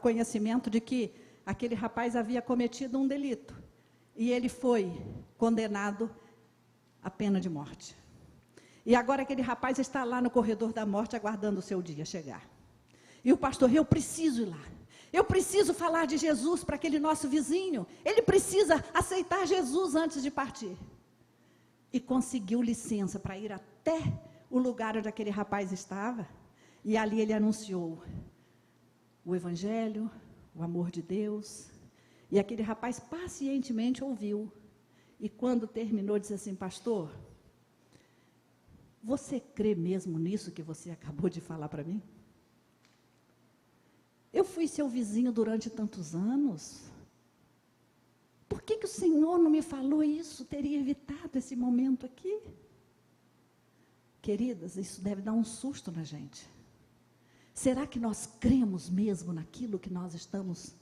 conhecimento de que aquele rapaz havia cometido um delito. E ele foi condenado à pena de morte. E agora aquele rapaz está lá no corredor da morte, aguardando o seu dia chegar. E o pastor, eu preciso ir lá. Eu preciso falar de Jesus para aquele nosso vizinho. Ele precisa aceitar Jesus antes de partir. E conseguiu licença para ir até o lugar onde aquele rapaz estava. E ali ele anunciou o Evangelho, o amor de Deus. E aquele rapaz pacientemente ouviu. E quando terminou, disse assim, pastor, você crê mesmo nisso que você acabou de falar para mim? Eu fui seu vizinho durante tantos anos. Por que o Senhor não me falou isso? Teria evitado esse momento aqui? Queridas, isso deve dar um susto na gente. Será que nós cremos mesmo naquilo que nós estamos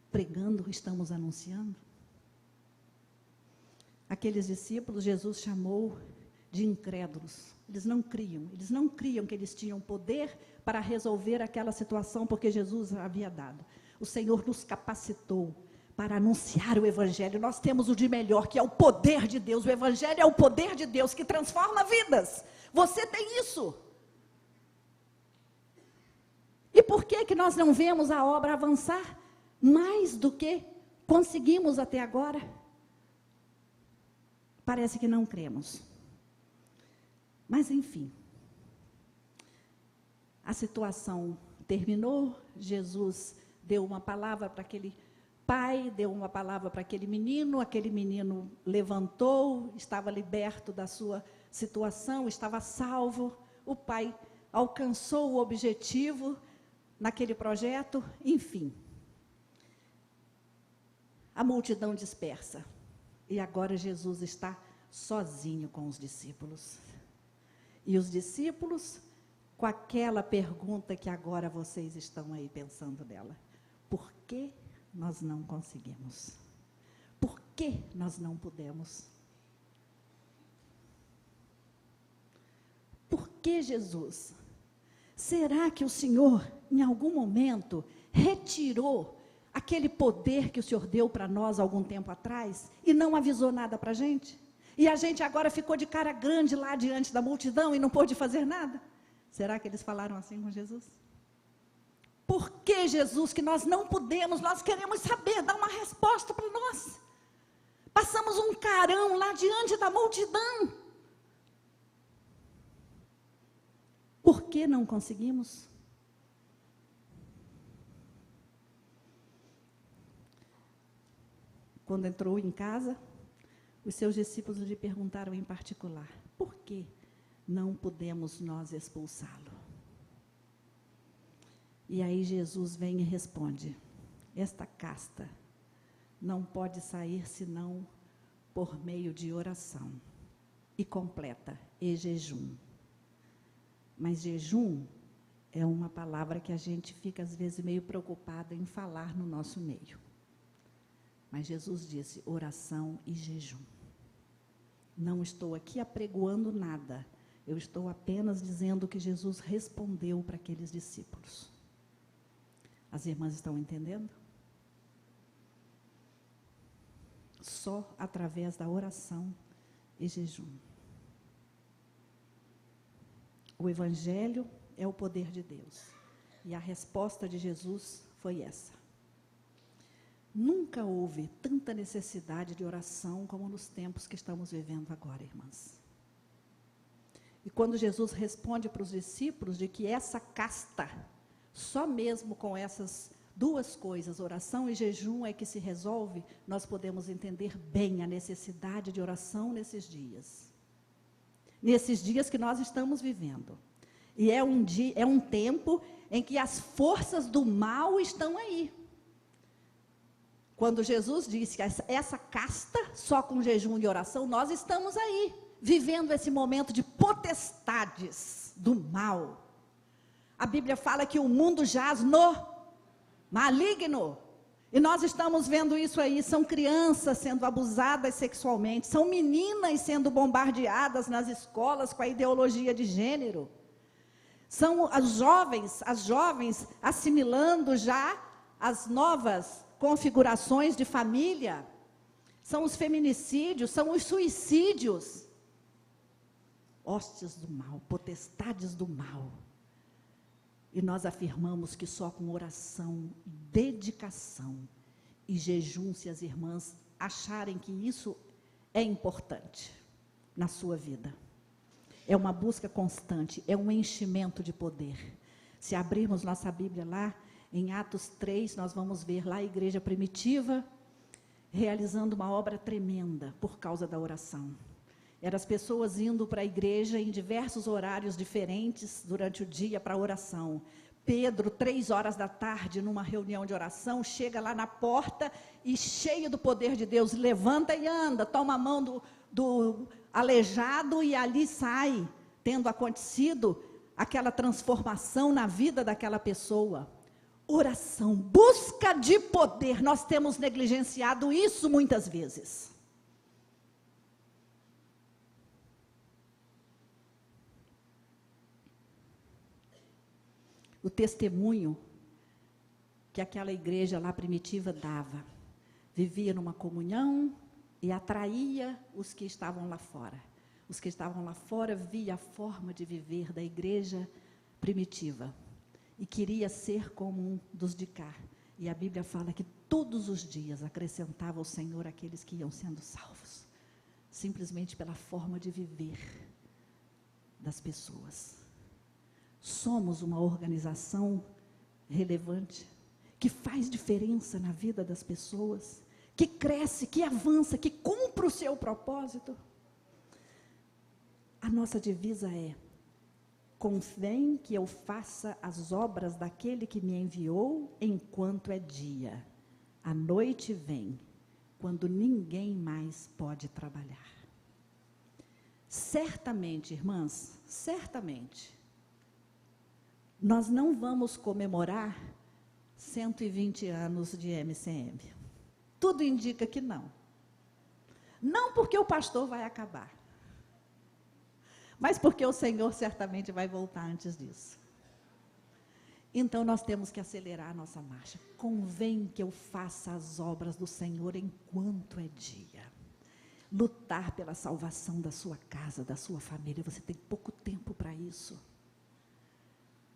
pregando, estamos anunciando? Aqueles discípulos, Jesus chamou de incrédulos. Eles não criam que eles tinham poder para resolver aquela situação, porque Jesus havia dado. O Senhor nos capacitou para anunciar o Evangelho. Nós temos o de melhor, que é o poder de Deus. O Evangelho é o poder de Deus que transforma vidas. Você tem isso. E por que nós não vemos a obra avançar mais do que conseguimos até agora? Parece que não cremos. Mas, enfim, a situação terminou, Jesus deu uma palavra para aquele pai, deu uma palavra para aquele menino levantou, estava liberto da sua situação, estava salvo, o pai alcançou o objetivo naquele projeto, enfim. A multidão dispersa, e agora Jesus está sozinho com os discípulos. E os discípulos, com aquela pergunta que agora vocês estão aí pensando nela. Por que nós não conseguimos? Por que nós não pudemos? Por que, Jesus? Será que o Senhor, em algum momento, retirou aquele poder que o Senhor deu para nós algum tempo atrás e não avisou nada para a gente? E a gente agora ficou de cara grande lá diante da multidão e não pôde fazer nada? Será que eles falaram assim com Jesus? Por que, Jesus, que nós não podemos, nós queremos saber, dar uma resposta para nós? Passamos um carão lá diante da multidão. Por que não conseguimos? Quando entrou em casa, os seus discípulos lhe perguntaram em particular, por que não podemos nós expulsá-lo? E aí Jesus vem e responde, esta casta não pode sair senão por meio de oração, e completa, e jejum. Mas jejum é uma palavra que a gente fica às vezes meio preocupada em falar no nosso meio. Mas Jesus disse, oração e jejum. Não estou aqui apregoando nada, eu estou apenas dizendo que Jesus respondeu para aqueles discípulos. As irmãs estão entendendo? Só através da oração e jejum. O Evangelho é o poder de Deus. E a resposta de Jesus foi essa. Nunca houve tanta necessidade de oração como nos tempos que estamos vivendo agora, irmãs. E quando Jesus responde para os discípulos de que essa casta, só mesmo com essas duas coisas, oração e jejum, é que se resolve, nós podemos entender bem a necessidade de oração nesses dias. Nesses dias que nós estamos vivendo. E é um tempo em que as forças do mal estão aí. Quando Jesus disse que essa casta, só com jejum e oração, nós estamos aí, vivendo esse momento de potestades do mal. A Bíblia fala que o mundo jaz no maligno. E nós estamos vendo isso aí, são crianças sendo abusadas sexualmente, são meninas sendo bombardeadas nas escolas com a ideologia de gênero. São as jovens assimilando já as novas configurações de família. São os feminicídios, são os suicídios. Hostes do mal, potestades do mal. E nós afirmamos que só com oração, dedicação e jejum, se as irmãs acharem que isso é importante na sua vida. É uma busca constante, é um enchimento de poder. Se abrirmos nossa Bíblia lá, em Atos 3, nós vamos ver lá a igreja primitiva realizando uma obra tremenda por causa da oração. Eram as pessoas indo para a igreja em diversos horários diferentes durante o dia para a oração. Pedro, 3 horas da tarde, numa reunião de oração, chega lá na porta e, cheio do poder de Deus, levanta e anda, toma a mão do aleijado e ali sai, tendo acontecido aquela transformação na vida daquela pessoa. Oração, busca de poder, nós temos negligenciado isso muitas vezes. O testemunho que aquela igreja lá primitiva dava, vivia numa comunhão e atraía os que estavam lá fora. Os que estavam lá fora via a forma de viver da igreja primitiva e queria ser como um dos de cá. E a Bíblia fala que todos os dias acrescentava o Senhor aqueles que iam sendo salvos, simplesmente pela forma de viver das pessoas. Somos uma organização relevante, que faz diferença na vida das pessoas, que cresce, que avança, que cumpre o seu propósito. A nossa divisa é: convém que eu faça as obras daquele que me enviou enquanto é dia. A noite vem, quando ninguém mais pode trabalhar. Certamente, irmãs, certamente, nós não vamos comemorar 120 anos de MCM. Tudo indica que não. Não porque o pastor vai acabar, mas porque o Senhor certamente vai voltar antes disso. Então nós temos que acelerar a nossa marcha. Convém que eu faça as obras do Senhor enquanto é dia. Lutar pela salvação da sua casa, da sua família. Você tem pouco tempo para isso.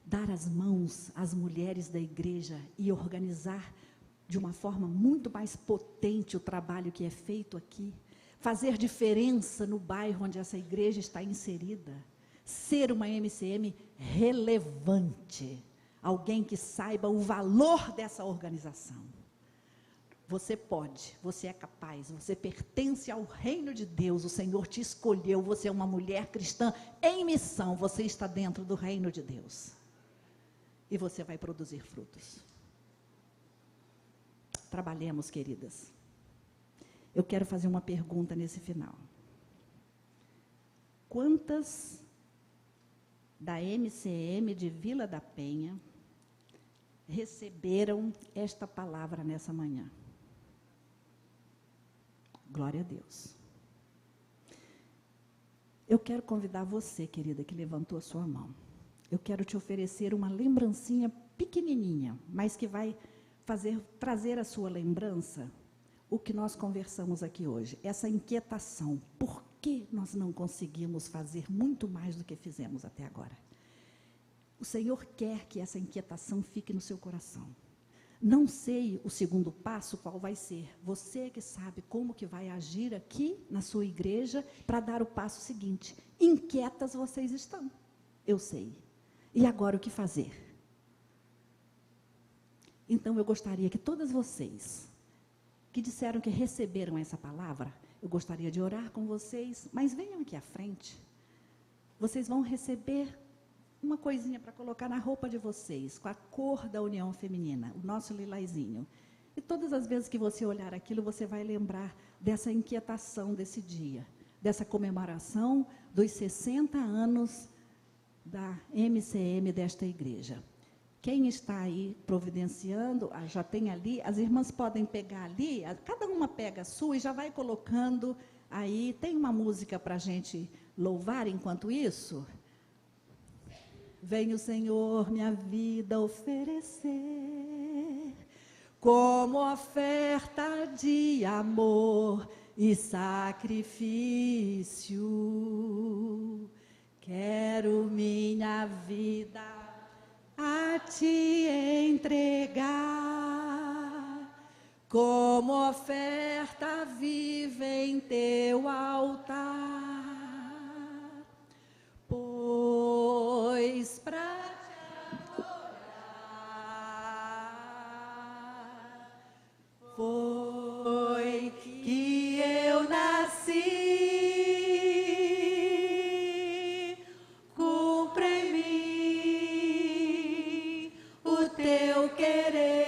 Dar as mãos às mulheres da igreja e organizar de uma forma muito mais potente o trabalho que é feito aqui. Fazer diferença no bairro onde essa igreja está inserida. Ser uma MCM relevante. Alguém que saiba o valor dessa organização. Você pode, você é capaz, você pertence ao reino de Deus, o Senhor te escolheu, você é uma mulher cristã em missão, você está dentro do reino de Deus. E você vai produzir frutos. Trabalhemos, queridas. Eu quero fazer uma pergunta nesse final. Quantas da MCM de Vila da Penha receberam esta palavra nessa manhã? Glória a Deus. Eu quero convidar você, querida, que levantou a sua mão. Eu quero te oferecer uma lembrancinha pequenininha, mas que vai trazer à sua lembrança o que nós conversamos aqui hoje. Essa inquietação. Por que nós não conseguimos fazer muito mais do que fizemos até agora? O Senhor quer que essa inquietação fique no seu coração. Não sei o segundo passo qual vai ser. Você que sabe como que vai agir aqui na sua igreja para dar o passo seguinte. Inquietas vocês estão. Eu sei. E agora o que fazer? Então eu gostaria que todas vocês que disseram que receberam essa palavra, eu gostaria de orar com vocês, mas venham aqui à frente. Vocês vão receber uma coisinha para colocar na roupa de vocês, com a cor da União Feminina, o nosso lilazinho. E todas as vezes que você olhar aquilo, você vai lembrar dessa inquietação desse dia, dessa comemoração dos 60 anos da MCM desta igreja. Quem está aí providenciando, já tem ali, as irmãs podem pegar ali, cada uma pega a sua e já vai colocando aí. Tem uma música para a gente louvar enquanto isso? Vem o Senhor minha vida oferecer, como oferta de amor e sacrifício. Quero minha vida a te entregar, como oferta viva em teu altar. Pois pra te adorar foi que eu nasci. Cumpra em mim o teu querer,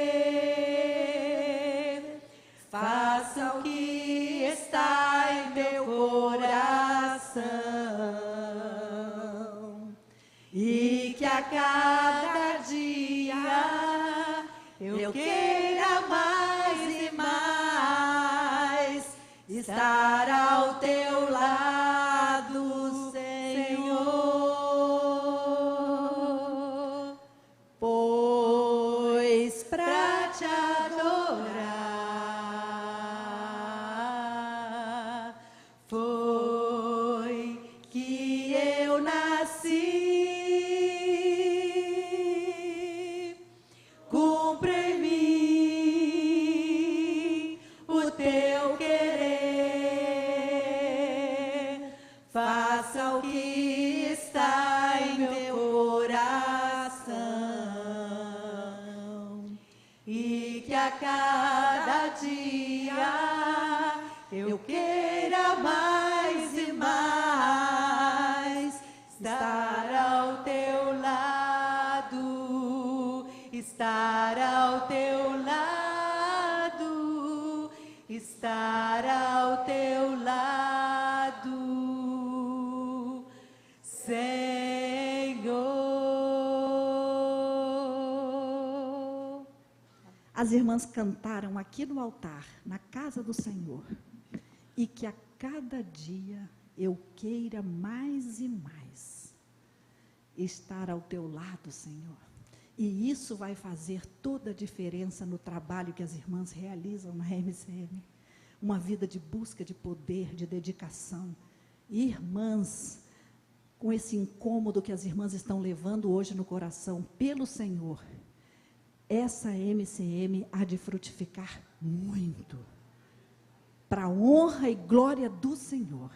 faça o que está em meu coração, e que a cada dia eu queira mais e mais estar ao teu lado, Senhor. Pois pra te adorar foi que eu nasci. Cumpre em mim o teu querer, faça o que está em meu coração, e que a cada dia eu queira mais e mais estar ao teu lado, estar ao teu lado, estar ao teu lado, Senhor. As irmãs cantaram aqui no altar, na casa do Senhor, e que a cada dia eu queira mais e mais estar ao teu lado, Senhor. E isso vai fazer toda a diferença no trabalho que as irmãs realizam na MCM. Uma vida de busca de poder, de dedicação. Irmãs, com esse incômodo que as irmãs estão levando hoje no coração pelo Senhor, essa MCM há de frutificar muito, para a honra e glória do Senhor.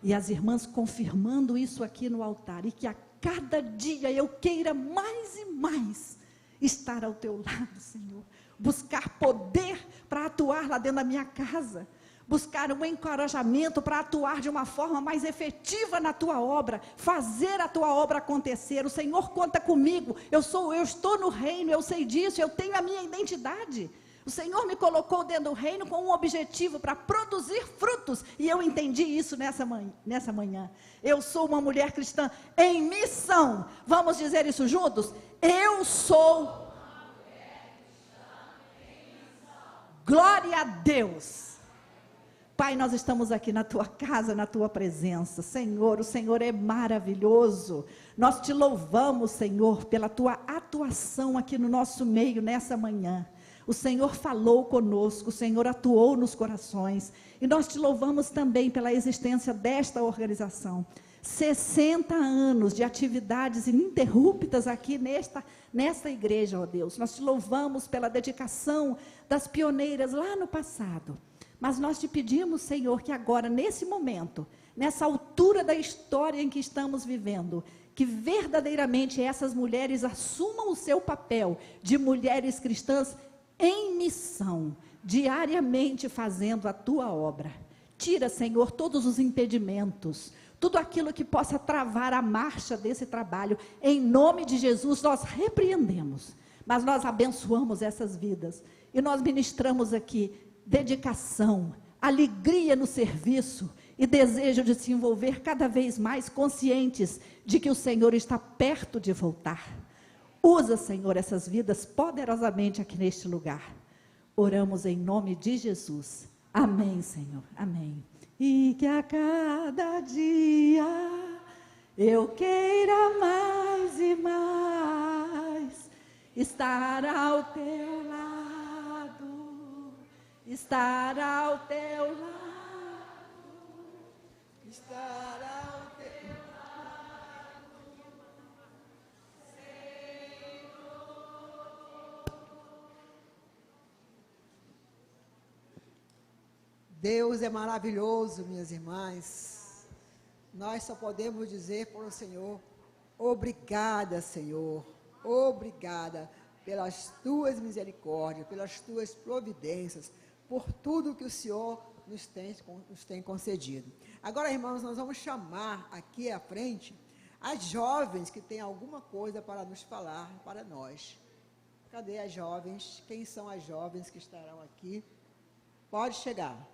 E as irmãs confirmando isso aqui no altar, e que a cada dia eu queira mais e mais estar ao teu lado, Senhor. Buscar poder para atuar lá dentro da minha casa. Buscar um encorajamento para atuar de uma forma mais efetiva na tua obra. Fazer a tua obra acontecer. O Senhor conta comigo. Eu estou no reino, eu sei disso, eu tenho a minha identidade. O Senhor me colocou dentro do reino com um objetivo para produzir frutos. E eu entendi isso nessa manhã. Eu sou uma mulher cristã em missão. Vamos dizer isso juntos? Eu sou uma mulher cristã em missão. Glória a Deus. Pai, nós estamos aqui na tua casa, na tua presença. Senhor, o Senhor é maravilhoso. Nós te louvamos, Senhor, pela tua atuação aqui no nosso meio nessa manhã. O Senhor falou conosco, o Senhor atuou nos corações. E nós te louvamos também pela existência desta organização. 60 anos de atividades ininterruptas aqui nesta igreja, ó Deus. Nós te louvamos pela dedicação das pioneiras lá no passado. Mas nós te pedimos, Senhor, que agora, nesse momento, nessa altura da história em que estamos vivendo, que verdadeiramente essas mulheres assumam o seu papel de mulheres cristãs em missão, diariamente fazendo a tua obra. Tira, Senhor, todos os impedimentos, tudo aquilo que possa travar a marcha desse trabalho. Em nome de Jesus, nós repreendemos. mas nós abençoamos essas vidas. E nós ministramos aqui dedicação, alegria no serviço e desejo de se envolver cada vez mais conscientes de que o Senhor está perto de voltar. Usa, Senhor, essas vidas poderosamente aqui neste lugar. Oramos em nome de Jesus. Amém, Senhor. Amém. E que a cada dia eu queira mais e mais estar ao teu lado, estar ao teu lado, estar ao teu lado, Senhor. Deus é maravilhoso, minhas irmãs. Nós só podemos dizer para o Senhor, obrigada, Senhor, obrigada pelas tuas misericórdias, pelas tuas providências, por tudo que o Senhor nos tem concedido. Agora, irmãos, nós vamos chamar aqui à frente as jovens que têm alguma coisa para nos falar para nós. Cadê as jovens? Quem são as jovens que estarão aqui? Pode chegar.